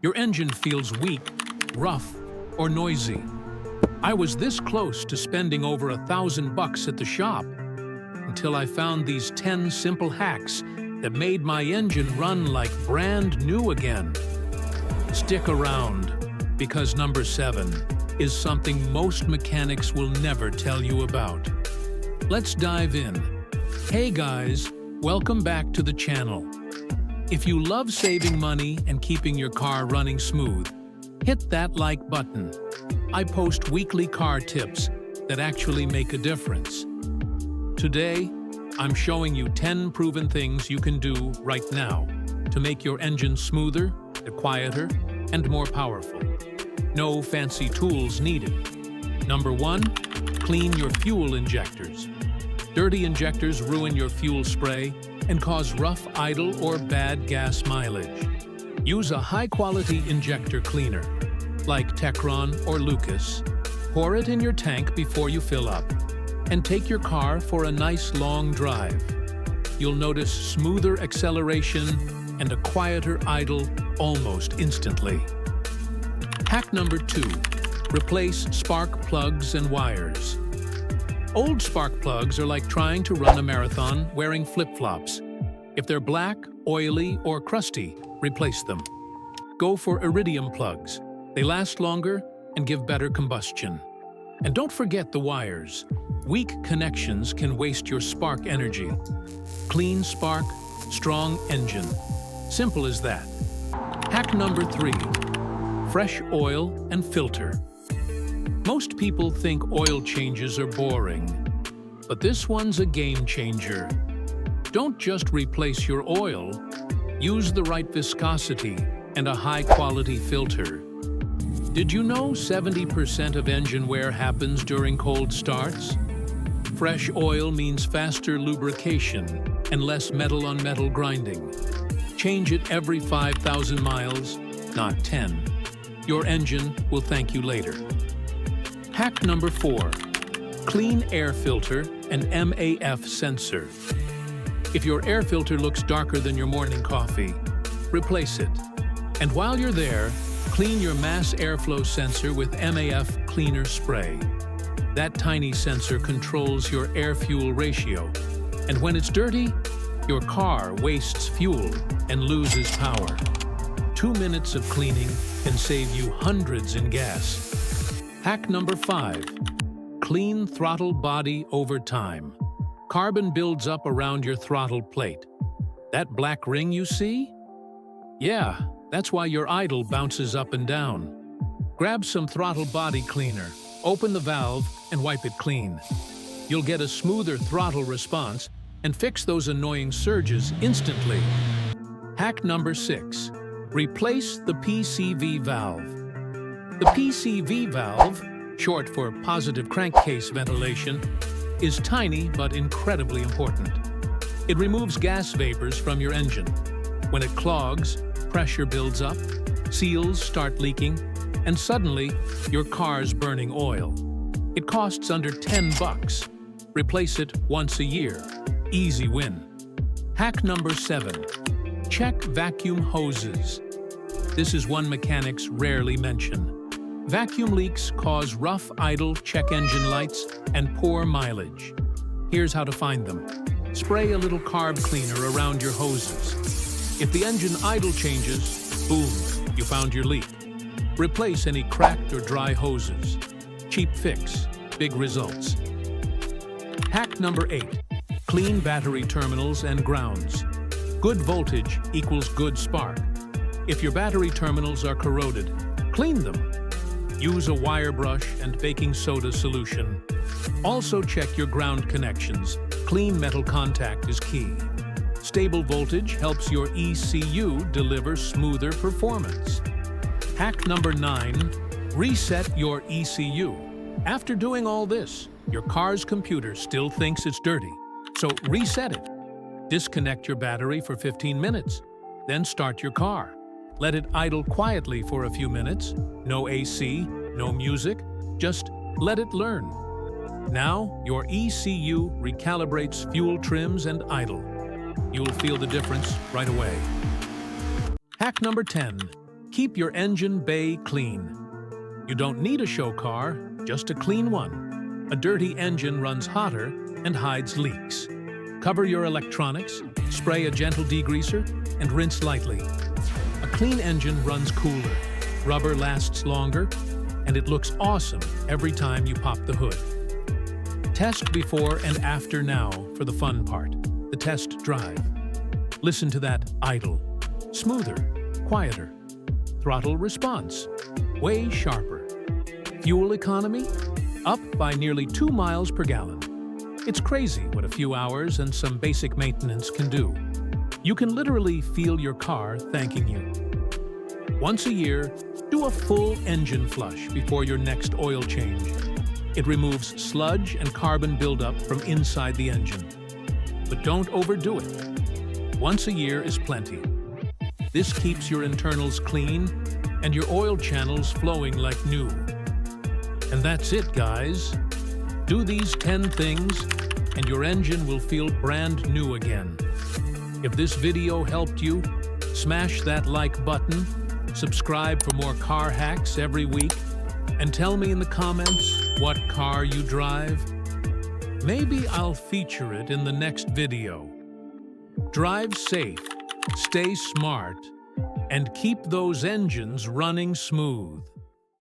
Your engine feels weak, rough, or noisy. I was this close to spending over $1,000 at the shop until I found these 10 simple hacks that made my engine run like brand new again. Stick around, because number 7 is something most mechanics will never tell you about. Let's dive in. Hey guys, welcome back to the channel. If you love saving money and keeping your car running smooth, hit that like button. I post weekly car tips that actually make a difference. Today, I'm showing you 10 proven things you can do right now to make your engine smoother, quieter, and more powerful. No fancy tools needed. Number 1, clean your fuel injectors. Dirty injectors ruin your fuel spray and cause rough idle or bad gas mileage. Use a high-quality injector cleaner, like Techron or Lucas. Pour it in your tank before you fill up, and take your car for a nice long drive. You'll notice smoother acceleration and a quieter idle almost instantly. Hack number 2, replace spark plugs and wires. Old spark plugs are like trying to run a marathon wearing flip-flops. If they're black, oily, or crusty, replace them. Go for iridium plugs. They last longer and give better combustion. And don't forget the wires. Weak connections can waste your spark energy. Clean spark, strong engine. Simple as that. Hack number 3, fresh oil and filter. Most people think oil changes are boring, but this one's a game changer. Don't just replace your oil, use the right viscosity and a high-quality filter. Did you know 70% of engine wear happens during cold starts? Fresh oil means faster lubrication and less metal-on-metal grinding. Change it every 5,000 miles, not 10. Your engine will thank you later. Hack number 4, clean air filter and MAF sensor. If your air filter looks darker than your morning coffee, replace it. And while you're there, clean your mass airflow sensor with MAF cleaner spray. That tiny sensor controls your air-fuel ratio, and when it's dirty, your car wastes fuel and loses power. 2 minutes of cleaning can save you hundreds in gas. Hack number 5, clean throttle body over time. Carbon builds up around your throttle plate. That black ring you see? Yeah, that's why your idle bounces up and down. Grab some throttle body cleaner, open the valve, and wipe it clean. You'll get a smoother throttle response and fix those annoying surges instantly. Hack number 6, replace the PCV valve. The PCV valve, short for positive crankcase ventilation, is tiny but incredibly important. It removes gas vapors from your engine. When it clogs, pressure builds up, seals start leaking, and suddenly your car's burning oil. It costs under $10. Replace it once a year. Easy win. Hack number 7, check vacuum hoses. This is one mechanics rarely mention. Vacuum leaks cause rough idle check engine lights and poor mileage. Here's how to find them. Spray a little carb cleaner around your hoses. If the engine idle changes, boom, you found your leak. Replace any cracked or dry hoses. Cheap fix, big results. Hack number 8, clean battery terminals and grounds. Good voltage equals good spark. If your battery terminals are corroded, clean them. Use a wire brush and baking soda solution. Also check your ground connections. Clean metal contact is key. Stable voltage helps your ECU deliver smoother performance. Hack number 9, reset your ECU. After doing all this, your car's computer still thinks it's dirty, so reset it. Disconnect your battery for 15 minutes, then start your car. Let it idle quietly for a few minutes. No AC, no music, just let it learn. Now, your ECU recalibrates fuel trims and idle. You'll feel the difference right away. Hack number 10. Keep your engine bay clean. You don't need a show car, just a clean one. A dirty engine runs hotter and hides leaks. Cover your electronics, spray a gentle degreaser, and rinse lightly. A clean engine runs cooler, rubber lasts longer, and it looks awesome every time you pop the hood. Test before and after now for the fun part, the test drive. Listen to that idle. Smoother, quieter. Throttle response, way sharper. Fuel economy, up by nearly 2 miles per gallon. It's crazy what a few hours and some basic maintenance can do. You can literally feel your car thanking you. Once a year, do a full engine flush before your next oil change. It removes sludge and carbon buildup from inside the engine. But don't overdo it. Once a year is plenty. This keeps your internals clean and your oil channels flowing like new. And that's it, guys. Do these 10 things and your engine will feel brand new again. If this video helped you, smash that like button, subscribe for more car hacks every week, and tell me in the comments what car you drive. Maybe I'll feature it in the next video. Drive safe, stay smart, and keep those engines running smooth.